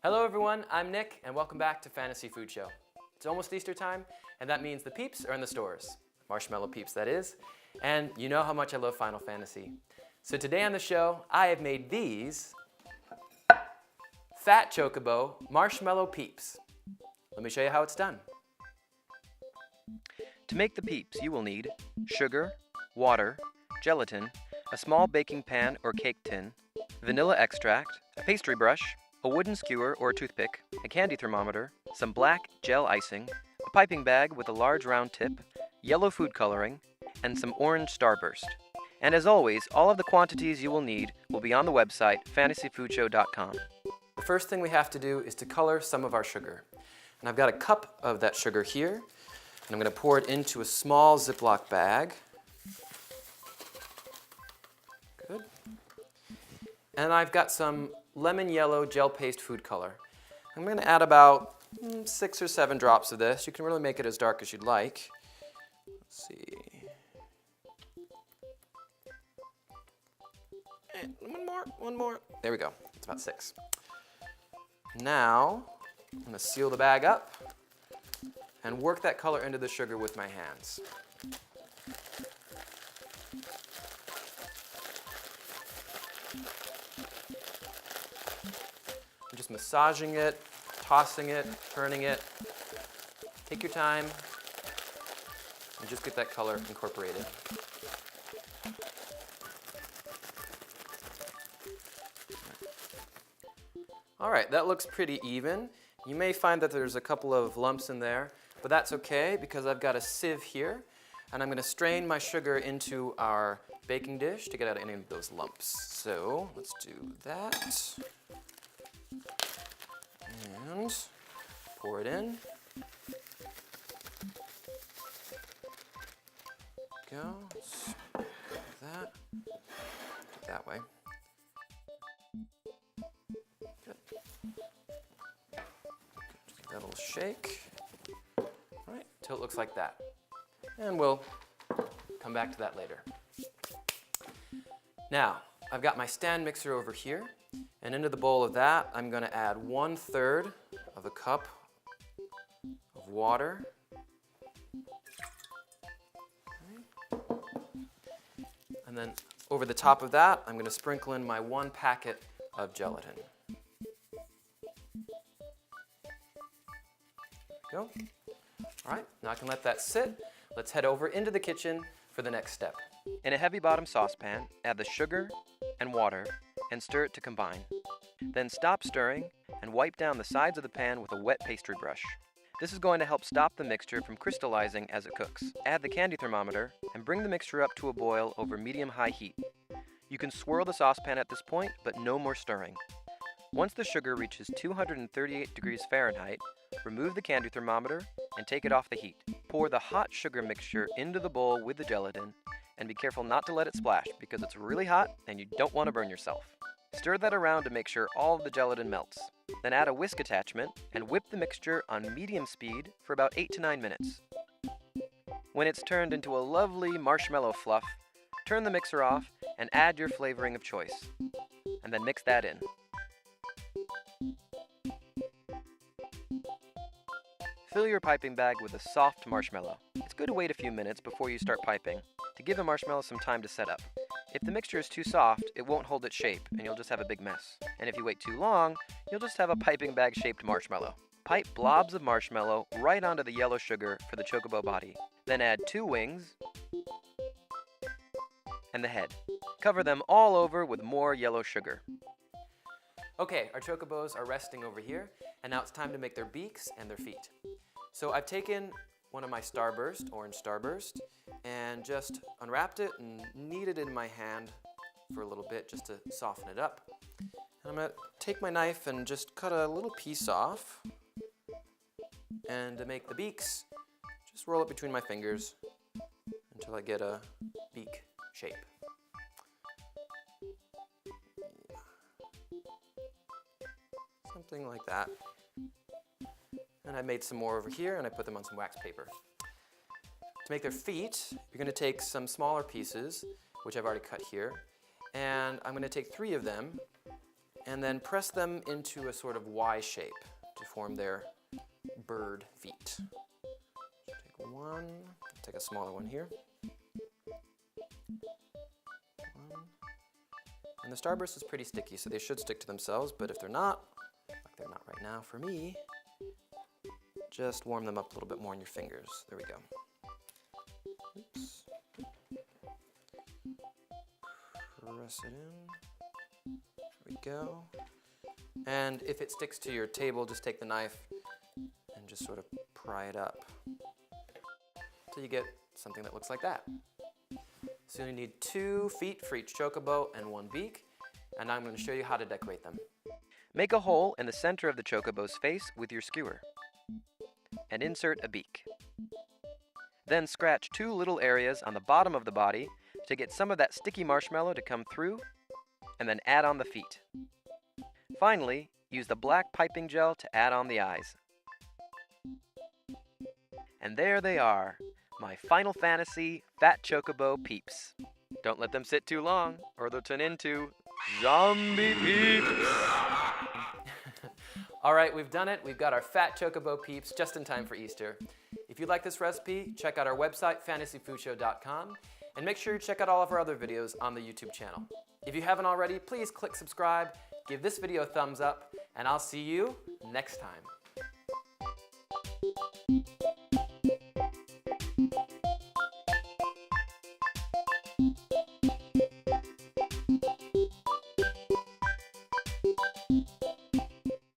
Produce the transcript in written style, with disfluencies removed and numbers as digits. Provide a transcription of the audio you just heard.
Hello everyone, I'm Nick and welcome back to Fantasy Food Show. It's almost Easter time and that means the Peeps are in the stores. Marshmallow Peeps, that is. And you know how much I love Final Fantasy. So today on the show, I have made these Fat Chocobo Marshmallow Peeps. Let me show you how it's done. To make the Peeps, you will need sugar, water, gelatin, a small baking pan or cake tin, vanilla extract, a pastry brush, a wooden skewer or toothpick, a candy thermometer, some black gel icing, a piping bag with a large round tip, yellow food coloring, and some orange starburst. And as always, all of the quantities you will need will be on the website fantasyfoodshow.com. The first thing we have to do is to color some of our sugar. And I've got a cup of that sugar here, and I'm going to pour it into a small Ziploc bag. Good. And I've got some lemon yellow gel paste food color. I'm going to add about 6 or 7 drops of this. You can really make it as dark as you'd like. Let's see. And one more. There we go. It's about 6. Now, I'm going to seal the bag up and work that color into the sugar with my hands. I'm just massaging it, tossing it, turning it. Take your time and just get that color incorporated. All right, that looks pretty even. You may find that there's a couple of lumps in there, but that's okay because I've got a sieve here, and I'm going to strain my sugar into our baking dish to get out any of those lumps. So let's do that. And pour it in. Go. Like that. That way. Good. Just give that a little shake. All right, till it looks like that. And we'll come back to that later. Now, I've got my stand mixer over here. And into the bowl of that, I'm going to add 1/3 of a cup of water. Okay. And then over the top of that, I'm going to sprinkle in my 1 packet of gelatin. Go. All right, now I can let that sit. Let's head over into the kitchen for the next step. In a heavy bottom saucepan, add the sugar and water and stir it to combine. Then stop stirring and wipe down the sides of the pan with a wet pastry brush. This is going to help stop the mixture from crystallizing as it cooks. Add the candy thermometer and bring the mixture up to a boil over medium-high heat. You can swirl the saucepan at this point, but no more stirring. Once the sugar reaches 238 degrees Fahrenheit, remove the candy thermometer and take it off the heat. Pour the hot sugar mixture into the bowl with the gelatin and be careful not to let it splash because it's really hot and you don't want to burn yourself. Stir that around to make sure all of the gelatin melts. Then add a whisk attachment and whip the mixture on medium speed for about 8 to 9 minutes. When it's turned into a lovely marshmallow fluff, turn the mixer off and add your flavoring of choice. And then mix that in. Fill your piping bag with a soft marshmallow. It's good to wait a few minutes before you start piping to give the marshmallow some time to set up. If the mixture is too soft, it won't hold its shape and you'll just have a big mess. And if you wait too long, you'll just have a piping bag shaped marshmallow. Pipe blobs of marshmallow right onto the yellow sugar for the chocobo body. Then add 2 wings and the head. Cover them all over with more yellow sugar. Okay, our chocobos are resting over here, and now it's time to make their beaks and their feet. So I've taken one of my starburst, orange starburst, and just unwrapped it and kneaded it in my hand for a little bit just to soften it up. And I'm going to take my knife and just cut a little piece off. And to make the beaks, just roll it between my fingers until I get a beak shape. Something like that. And I made some more over here and I put them on some wax paper. To make their feet, you're going to take some smaller pieces, which I've already cut here, and I'm going to take 3 of them and then press them into a sort of Y shape to form their bird feet. Take one, take a smaller one here. One. And the starburst is pretty sticky, so they should stick to themselves, but if they're not, like they're not right now for me, just warm them up a little bit more in your fingers. There we go. Oops. Press it in. There we go. And if it sticks to your table, just take the knife and just sort of pry it up till you get something that looks like that. So you need 2 feet for each chocobo and 1 beak, and now I'm going to show you how to decorate them. Make a hole in the center of the chocobo's face with your skewer and insert a beak. Then scratch 2 little areas on the bottom of the body to get some of that sticky marshmallow to come through, and then add on the feet. Finally, use the black piping gel to add on the eyes. And there they are, my Final Fantasy Fat Chocobo Peeps. Don't let them sit too long, or they'll turn into zombie peeps. All right, we've done it. We've got our Fat Chocobo Peeps just in time for Easter. If you like this recipe, check out our website, fantasyfoodshow.com, and make sure you check out all of our other videos on the YouTube channel. If you haven't already, please click subscribe, give this video a thumbs up, and I'll see you next time.